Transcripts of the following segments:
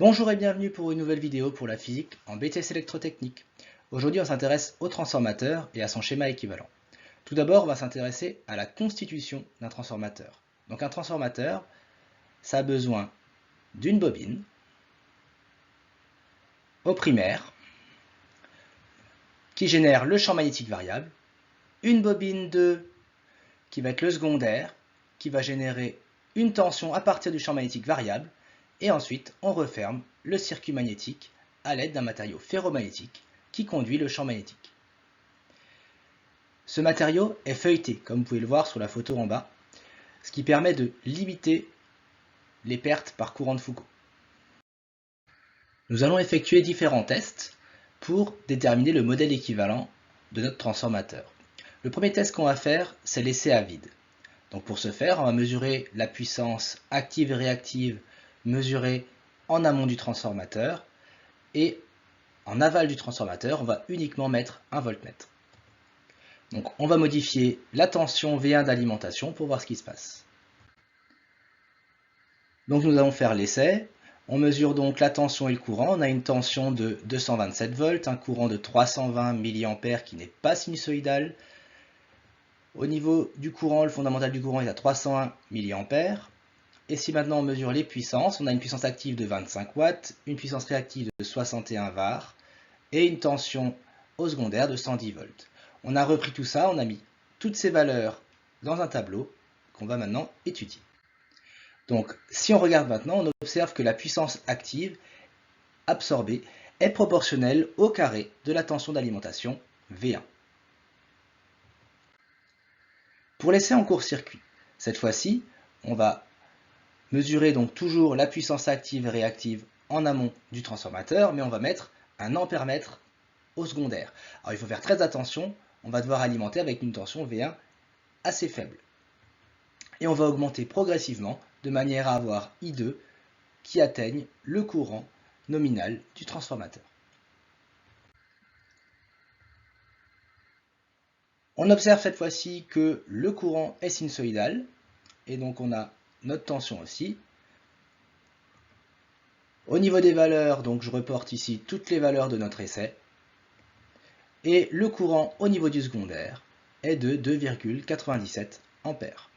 Bonjour et bienvenue pour une nouvelle vidéo pour la physique en BTS électrotechnique. Aujourd'hui on s'intéresse au transformateur et à son schéma équivalent. Tout d'abord on va s'intéresser à la constitution d'un transformateur. Donc un transformateur, ça a besoin d'une bobine au primaire qui génère le champ magnétique variable, une bobine 2 qui va être le secondaire qui va générer une tension à partir du champ magnétique variable, et ensuite on referme le circuit magnétique à l'aide d'un matériau ferromagnétique qui conduit le champ magnétique. Ce matériau est feuilleté, comme vous pouvez le voir sur la photo en bas, ce qui permet de limiter les pertes par courant de Foucault. Nous allons effectuer différents tests pour déterminer le modèle équivalent de notre transformateur. Le premier test qu'on va faire, c'est l'essai à vide. Donc pour ce faire, on va mesurer la puissance active et réactive mesurée en amont du transformateur, et en aval du transformateur, on va uniquement mettre un voltmètre. Donc on va modifier la tension V1 d'alimentation pour voir ce qui se passe. Donc nous allons faire l'essai. On mesure donc la tension et le courant. On a une tension de 227 volts, un courant de 320 mA qui n'est pas sinusoïdal. Au niveau du courant, le fondamental du courant est à 301 mA. Et si maintenant on mesure les puissances, on a une puissance active de 25 watts, une puissance réactive de 61 var et une tension au secondaire de 110 volts. On a repris tout ça, on a mis toutes ces valeurs dans un tableau qu'on va maintenant étudier. Donc si on regarde maintenant, on observe que la puissance active absorbée est proportionnelle au carré de la tension d'alimentation V1. Pour l'essai en court-circuit, cette fois-ci, on va mesurer donc toujours la puissance active et réactive en amont du transformateur, mais on va mettre un ampère-mètre au secondaire. Alors il faut faire très attention, on va devoir alimenter avec une tension V1 assez faible. Et on va augmenter progressivement de manière à avoir I2 qui atteigne le courant nominal du transformateur. On observe cette fois-ci que le courant est sinusoïdal, et donc on a notre tension aussi. Au niveau des valeurs, donc je reporte ici toutes les valeurs de notre essai, et le courant au niveau du secondaire est de 2,97 ampères.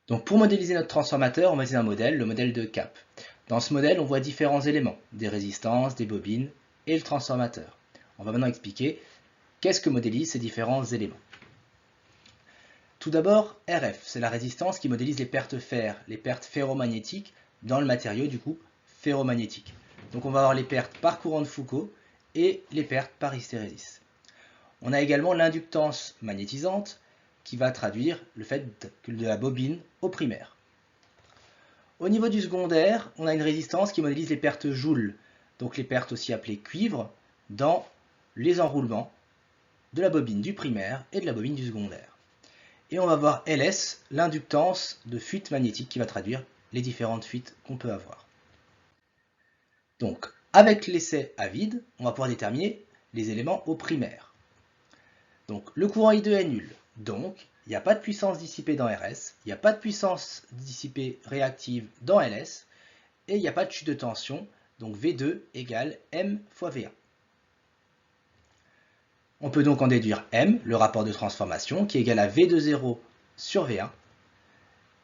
Donc pour modéliser notre transformateur, on va utiliser un modèle, le modèle de CAP. Dans ce modèle, on voit différents éléments, des résistances, des bobines et le transformateur. On va maintenant expliquer qu'est-ce que modélisent ces différents éléments. Tout d'abord, RF, c'est la résistance qui modélise les pertes fer, les pertes ferromagnétiques dans le matériau du coup ferromagnétique. Donc on va avoir les pertes par courant de Foucault et les pertes par hystérésis. On a également l'inductance magnétisante qui va traduire le fait de la bobine au primaire. Au niveau du secondaire, on a une résistance qui modélise les pertes joules, donc les pertes aussi appelées cuivre, dans les enroulements de la bobine du primaire et de la bobine du secondaire. Et on va voir LS, l'inductance de fuite magnétique qui va traduire les différentes fuites qu'on peut avoir. Donc, avec l'essai à vide, on va pouvoir déterminer les éléments au primaire. Donc, le courant I2 est nul. Donc, il n'y a pas de puissance dissipée dans RS, il n'y a pas de puissance dissipée réactive dans LS, et il n'y a pas de chute de tension, donc V2 égale M fois V1. On peut donc en déduire M, le rapport de transformation, qui est égal à V20 sur V1,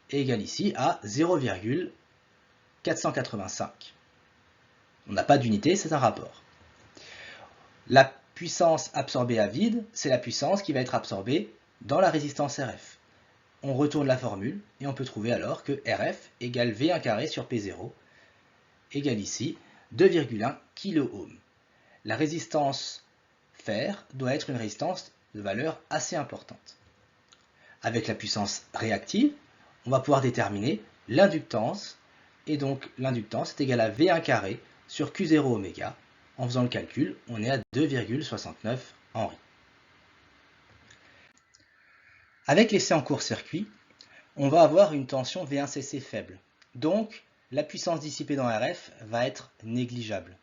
et égal ici à 0,485. On n'a pas d'unité, c'est un rapport. La puissance absorbée à vide, c'est la puissance qui va être absorbée dans la résistance RF. On retourne la formule et on peut trouver alors que RF égale V1 carré sur P0 égale ici 2,1 kΩ. La résistance fer doit être une résistance de valeur assez importante. Avec la puissance réactive, on va pouvoir déterminer l'inductance, et donc l'inductance est égale à V1 carré sur Q0 oméga. En faisant le calcul, on est à 2,69 Henry. Avec l'essai en court-circuit, on va avoir une tension V1cc faible. Donc, la puissance dissipée dans RF va être négligeable.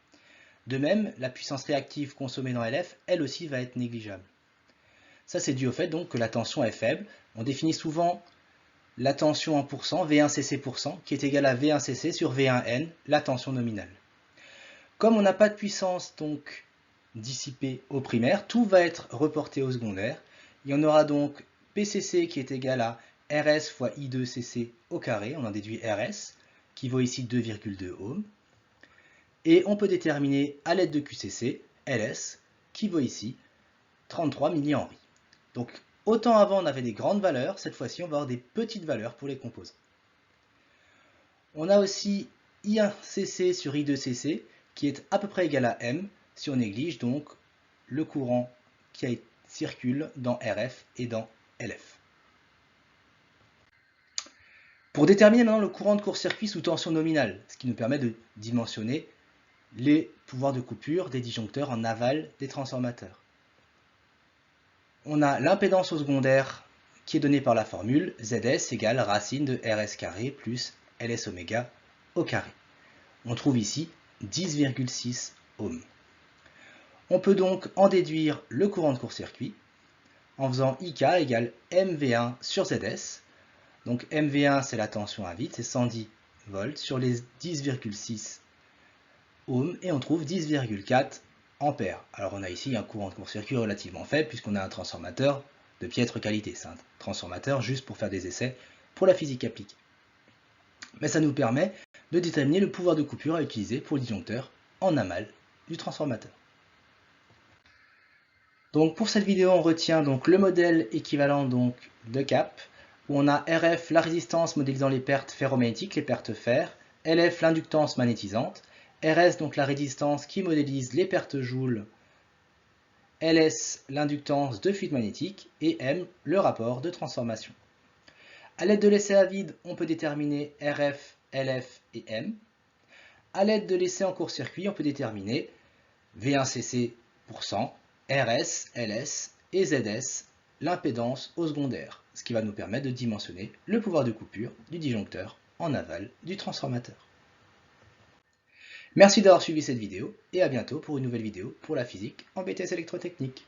De même, la puissance réactive consommée dans LF, elle aussi, va être négligeable. Ça, c'est dû au fait donc que la tension est faible. On définit souvent la tension en pourcent, V1cc%, qui est égale à V1cc sur V1n, la tension nominale. Comme on n'a pas de puissance donc dissipée au primaire, tout va être reporté au secondaire. Et on aura donc PCC qui est égal à RS fois I2cc au carré, on en déduit RS, qui vaut ici 2,2 ohms. Et on peut déterminer à l'aide de QCC, LS, qui vaut ici 33 millihenries. Donc autant avant on avait des grandes valeurs, cette fois-ci on va avoir des petites valeurs pour les composants. On a aussi I1cc sur I2cc qui est à peu près égal à M si on néglige donc le courant qui circule dans RF et dans LF. Pour déterminer maintenant le courant de court-circuit sous tension nominale, ce qui nous permet de dimensionner les pouvoirs de coupure des disjoncteurs en aval des transformateurs. On a l'impédance au secondaire qui est donnée par la formule ZS égale racine de RS carré plus LS oméga au carré. On trouve ici 10,6 ohms. On peut donc en déduire le courant de court-circuit en faisant IK égale MV1 sur ZS. Donc MV1 c'est la tension à vide, c'est 110 volts sur les 10,6 ohms et on trouve 10,4 ampères. Alors on a ici un courant de court-circuit relativement faible puisqu'on a un transformateur de piètre qualité. C'est un transformateur juste pour faire des essais pour la physique appliquée. Mais ça nous permet de déterminer le pouvoir de coupure à utiliser pour le disjoncteur en aval du transformateur. Donc pour cette vidéo, on retient donc le modèle équivalent donc de CAP, où on a RF, la résistance modélisant les pertes ferromagnétiques, les pertes fer, LF, l'inductance magnétisante, RS, donc la résistance qui modélise les pertes joules, LS, l'inductance de fluide magnétique, et M, le rapport de transformation. À l'aide de l'essai à vide, on peut déterminer RF, LF et M. À l'aide de l'essai en court-circuit, on peut déterminer V1cc %, RS, LS et ZS, l'impédance au secondaire, ce qui va nous permettre de dimensionner le pouvoir de coupure du disjoncteur en aval du transformateur. Merci d'avoir suivi cette vidéo et à bientôt pour une nouvelle vidéo pour la physique en BTS électrotechnique.